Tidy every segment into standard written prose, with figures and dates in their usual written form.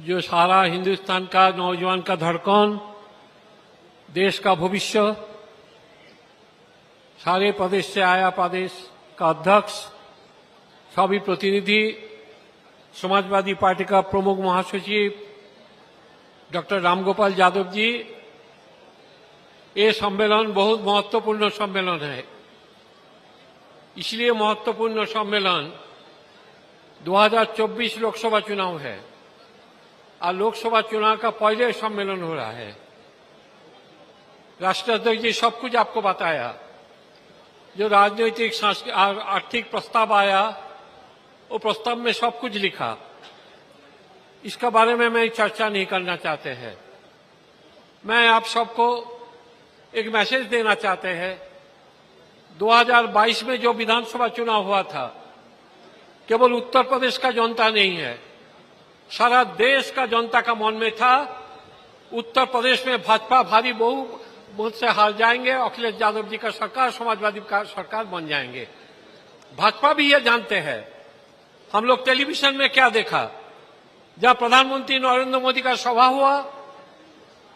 जो सारा हिंदुस्तान का नौजवान का धड़कन, देश का भविष्य, सारे प्रदेश से आया प्रदेश का अध्यक्ष, सभी प्रतिनिधि, समाजवादी पार्टी का प्रमुख महासचिव डॉक्टर रामगोपाल यादव जी, ये सम्मेलन बहुत महत्वपूर्ण सम्मेलन है। इसलिए महत्वपूर्ण सम्मेलन 2024 लोकसभा चुनाव है और लोकसभा चुनाव का पहले सम्मेलन हो रहा है। राष्ट्राध्यक्ष जी सब कुछ आपको बताया। जो राजनीतिक आर्थिक प्रस्ताव आया, वो प्रस्ताव में सब कुछ लिखा। इसके बारे में मैं चर्चा नहीं करना चाहते हैं। मैं आप सबको एक मैसेज देना चाहते हैं। 2022 में जो विधानसभा चुनाव हुआ था, केवल उत्तर प्रदेश का जनता नहीं है, सारा देश का जनता का मन में था उत्तर प्रदेश में भाजपा भारी बहुमत से हार जाएंगे, अखिलेश यादव जी का सरकार, समाजवादी का सरकार बन जाएंगे। भाजपा भी ये जानते हैं। हम लोग टेलीविजन में क्या देखा, जब प्रधानमंत्री नरेंद्र मोदी का सभा हुआ,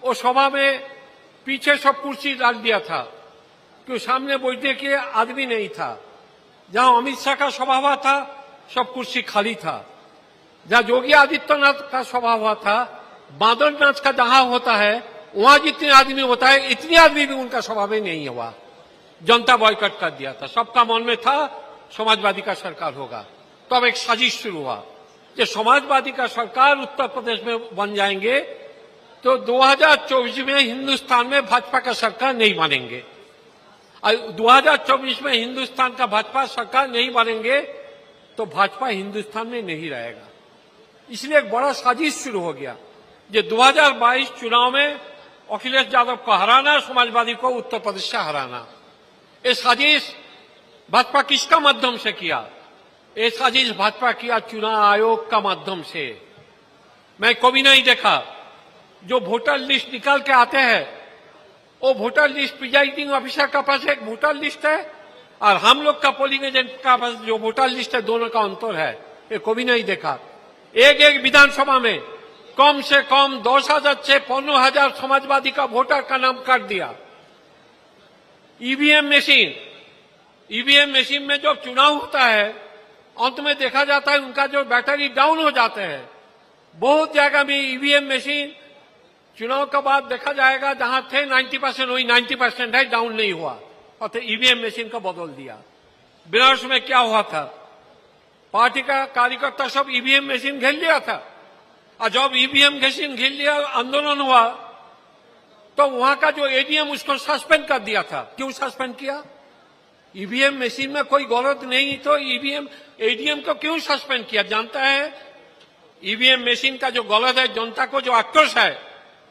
वो सभा में पीछे सब कुर्सी डाल दिया था, क्योंकि सामने बैठने के आदमी नहीं था। जहां अमित शाह का सभा हुआ था, सब कुर्सी खाली था। जहां योगी आदित्यनाथ का सभा हुआ था, बादल नाच का जहां होता है, वहां जितने आदमी होता है, इतने आदमी भी उनका सभा में नहीं हुआ। जनता बॉयकॉट कर दिया था। सबका मन में था समाजवादी का सरकार होगा। तो अब एक साजिश शुरू हुआ कि समाजवादी का सरकार उत्तर प्रदेश में बन जाएंगे तो 2024 में हिंदुस्तान में भाजपा का सरकार नहीं बनेंगे। 2024 में हिंदुस्तान का भाजपा सरकार नहीं बनेंगे तो भाजपा हिंदुस्तान में नहीं रहेगा। इसलिए एक बड़ा साजिश शुरू हो गया। ये 2022 चुनाव में अखिलेश यादव को हराना, समाजवादी को उत्तर प्रदेश से हराना। ये साजिश भाजपा किसका माध्यम से किया? ये साजिश भाजपा किया चुनाव आयोग का माध्यम से। मैं कभी नहीं देखा जो वोटर लिस्ट निकाल के आते हैं, वो वोटर लिस्ट प्रिजाइडिंग ऑफिसर का पास एक वोटर लिस्ट है और हम लोग का पोलिंग एजेंट का पास जो वोटर लिस्ट है, दोनों का अंतर है। ये कभी नहीं देखा। एक विधानसभा में कम से कम 10,000 से 15,000 समाजवादी का वोटर का नाम काट दिया। ईवीएम मशीन में जब चुनाव होता है, अंत में देखा जाता है उनका जो बैटरी डाउन हो जाते हैं। बहुत जगह में ईवीएम मशीन चुनाव के बाद देखा जाएगा जहां थे 90%, वही 90% है, डाउन नहीं हुआ। और तो ईवीएम मशीन को बदल दिया। बनारस में क्या हुआ था, पार्टी का कार्यकर्ता सब ईवीएम मशीन घेर लिया था और जब ईवीएम मशीन घेर लिया, आंदोलन हुआ, तो वहां का जो एडीएम उसको सस्पेंड कर दिया था। क्यों सस्पेंड किया? ईवीएम मशीन में कोई गलत नहीं तो एडीएम को क्यों सस्पेंड किया? जानता है ईवीएम मशीन का जो गलत है, जनता को जो आक्रोश है,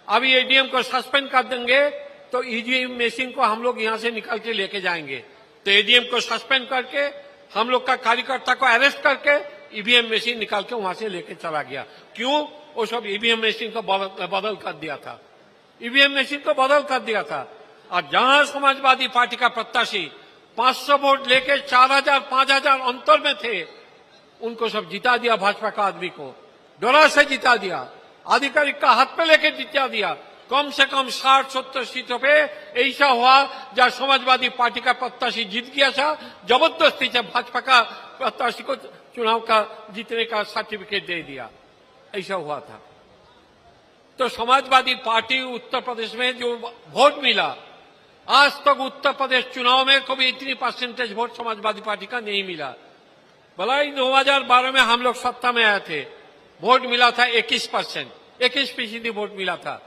अभी एडीएम को सस्पेंड कर देंगे तो ईवीएम मशीन को हम लोग यहां से निकाल के लेके जाएंगे। तो एडीएम को सस्पेंड करके हम लोग का कार्यकर्ता को अरेस्ट करके ईवीएम मशीन निकाल के वहां से लेके चला गया। क्यों? वो सब ईवीएम मशीन को बदल कर दिया था। ईवीएम मशीन को बदल कर दिया था। और जहां समाजवादी पार्टी का प्रत्याशी 500 वोट लेके 4,000 5,000 अंतर में थे, उनको सब जिता दिया। भाजपा का आदमी को डरा से जिता दिया, आधिकारिक का हाथ पे लेके जिता दिया। कम से कम 60-70 सीटों पे ऐसा हुआ जहां समाजवादी पार्टी का प्रत्याशी जीत गया था, जबरदस्ती से भाजपा का प्रत्याशी को चुनाव का जीतने का सर्टिफिकेट दे दिया। ऐसा हुआ था। तो समाजवादी पार्टी उत्तर प्रदेश में जो वोट मिला, आज तक उत्तर प्रदेश चुनाव में कभी इतनी परसेंटेज वोट समाजवादी पार्टी का नहीं मिला। भला ही 2012 में हम लोग सत्ता में आए थे, वोट मिला था 21%, 21% वोट मिला था।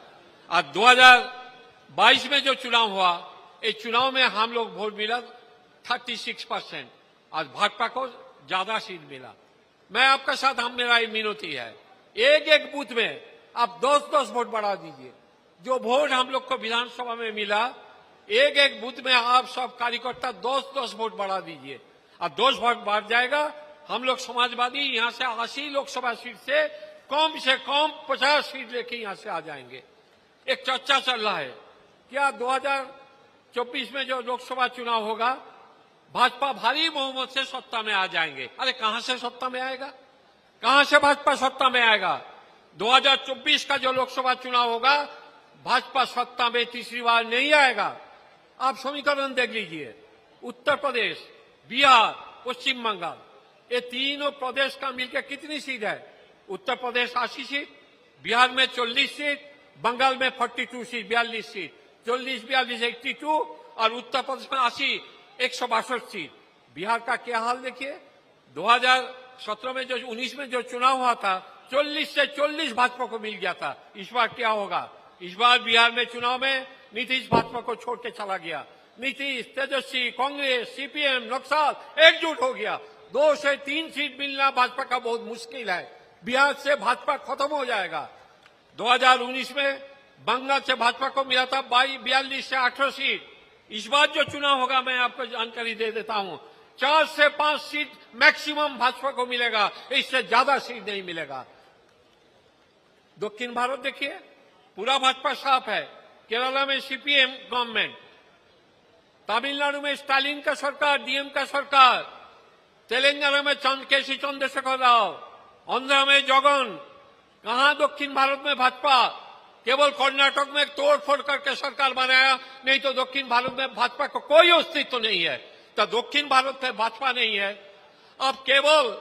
आज 2022 में जो चुनाव हुआ, इस चुनाव में हम लोग वोट मिला 36%। आज भाजपा को ज्यादा सीट मिला। मैं आपके साथ, हम मेरा मिनती है, एक बूथ में आप 10-10 वोट बढ़ा दीजिए। जो वोट हम लोग को विधानसभा में मिला, एक बूथ में आप सब कार्यकर्ता 10-10 वोट बढ़ा दीजिए और 10 वोट बढ़ जाएगा। हम लोग समाजवादी यहां से 80 लोकसभा सीट से कम 50 सीट लेके यहां से आ जाएंगे। एक चर्चा चल रहा है, क्या 2024 में जो लोकसभा चुनाव होगा, भाजपा भारी बहुमत से सत्ता में आ जाएंगे। अरे कहां से सत्ता में आएगा? कहां से भाजपा सत्ता में आएगा? 2024 का जो लोकसभा चुनाव होगा, भाजपा सत्ता में तीसरी बार नहीं आएगा। आप समीकरण देख लीजिए, उत्तर प्रदेश, बिहार, पश्चिम बंगाल, ये तीनों प्रदेश का मिलकर कितनी सीट है? उत्तर प्रदेश 80 सीट, बिहार में 40 सीट, बंगाल में 42 सीट, 42 सीट, 40-42 82, और उत्तर प्रदेश में 80 162 सीट। बिहार का क्या हाल देखिए, 2017 में जो 19 में जो चुनाव हुआ था, 40 से 40 भाजपा को मिल गया था। इस बार क्या होगा? इस बार बिहार में चुनाव में नीतीश भाजपा को छोड़ के चला गया। नीतीश, तेजस्वी, कांग्रेस, सीपीएम, नक्सल एकजुट हो गया। 2 से 3 सीट मिलना भाजपा का बहुत मुश्किल है। बिहार से भाजपा खत्म हो जाएगा। 2019 में बंगाल से भाजपा को मिला था 42 से 18 सीट। इस बार जो चुनाव होगा, मैं आपको जानकारी दे देता हूं, 4 से 5 सीट मैक्सिमम भाजपा को मिलेगा, इससे ज्यादा सीट नहीं मिलेगा। दक्षिण भारत देखिए, पूरा भाजपा साफ है। केरला में सीपीएम गवर्नमेंट, तमिलनाडु में स्टालिन का सरकार, डीएम का सरकार, तेलंगाना में केसी चंद्रशेखर राव, आंध्र में जगन। कहां दक्षिण भारत में भाजपा? केवल कर्नाटक में तोड़फोड़ करके सरकार बनाया, नहीं तो दक्षिण भारत में भाजपा को कोई अस्तित्व तो नहीं है। तो दक्षिण भारत में भाजपा नहीं है। अब केवल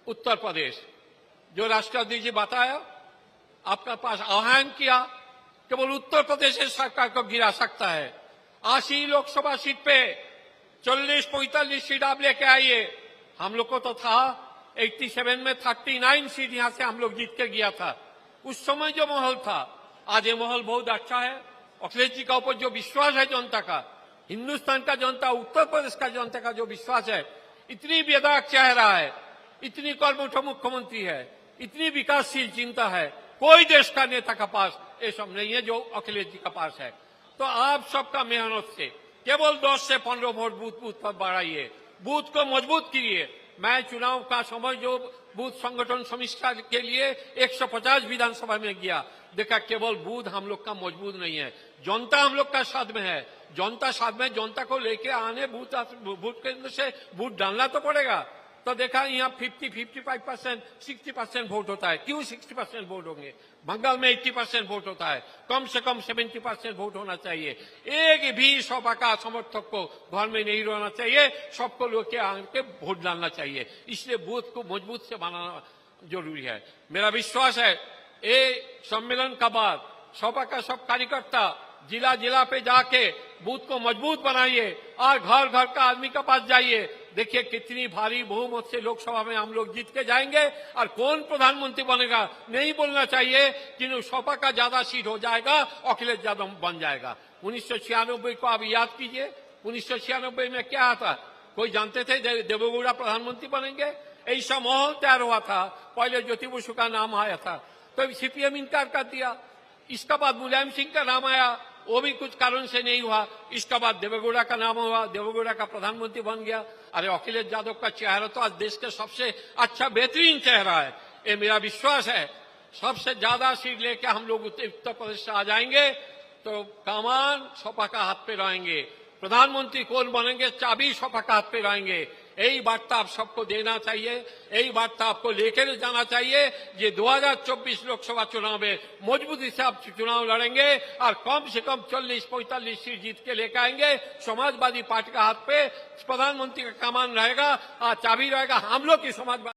उत्तर प्रदेश, जो राष्ट्रपति जी बताया, आपका पास आह्वान किया, केवल उत्तर प्रदेश इस सरकार को गिरा सकता है। 80 लोकसभा सीट पे 40-45 सीट आप लेके आइए। हम लोग को तो था 87 में 39 सीट यहां से हम लोग जीत के गया था। उस समय जो माहौल था, आज ये माहौल बहुत अच्छा है। अखिलेश जी का ऊपर जो विश्वास है जनता का, हिंदुस्तान का जनता, उत्तर प्रदेश का जनता का जो विश्वास है, इतनी बेदाग चेहरा है, इतनी कर्मठ मुख्यमंत्री है, इतनी विकासशील चिंता है, कोई देश का नेता का पास ये सब नहीं है जो अखिलेश जी का पास है। तो आप सबका मेहनत से केवल 10 से 15 वोट बूथ पर बढ़ाइए, बूथ को मजबूत कीजिए। मैं चुनाव का समय जो बूथ संगठन समीक्षा के लिए 150 विधानसभा में गया, देखा केवल बूथ हम लोग का मजबूत नहीं है, जनता हम लोग का साथ में है। जनता साथ में, जनता को लेके आने बूथ केंद्र से वोट डालना तो पड़ेगा। तो देखा यहाँ 55%, 60% वोट होता है। क्यों 60% वोट होंगे? बंगाल में 80% वोट होता है। कम से कम 70% वोट होना चाहिए। एक भी सपा का समर्थक को घर में नहीं रहना चाहिए, सबको लोग के आके वोट डालना चाहिए। इसलिए बूथ को मजबूत से बनाना जरूरी है। मेरा विश्वास है ये सम्मेलन का बाद सपा का सब कार्यकर्ता जिला जिला पे जाके बूथ को मजबूत बनाइए और घर घर का आदमी के पास जाइए। देखिए कितनी भारी बहुमत से लोकसभा में हम लोग जीत के जाएंगे और कौन प्रधानमंत्री बनेगा नहीं बोलना चाहिए कि सपा का ज्यादा सीट हो जाएगा, अखिलेश यादव बन जाएगा। 1996 को आप याद कीजिए, 1996 में क्या था? कोई जानते थे देवेगौड़ा प्रधानमंत्री बनेंगे? ऐसा माहौल तैयार हुआ था। पहले ज्योति बसु का नाम आया था तो सीपीएम इनकार कर दिया। इसका बाद मुलायम सिंह का नाम आया, वो भी कुछ कारण से नहीं हुआ। इसका बाद देवेगौड़ा का नाम हुआ, देवेगौड़ा का प्रधानमंत्री बन गया। अरे अखिलेश यादव का चेहरा तो आज देश के सबसे अच्छा बेहतरीन चेहरा है। ये मेरा विश्वास है। सबसे ज्यादा सीट लेके हम लोग उत्तर प्रदेश से आ जाएंगे तो कमान सपा का हाथ पे रहेंगे। प्रधानमंत्री कौन बनेंगे, चाबी सपा का हाथ पे रहेंगे। यही वार्ता आप सबको देना चाहिए, यही वार्ता आपको लेकर जाना चाहिए। ये 2024 लोकसभा चुनाव में मजबूती से आप चुनाव लड़ेंगे और कम से कम 40-45 सीट जीत के लेकर आएंगे। समाजवादी पार्टी का हाथ पे प्रधानमंत्री का कमान रहेगा और चाबी रहेगा हम लोग की समाजवादी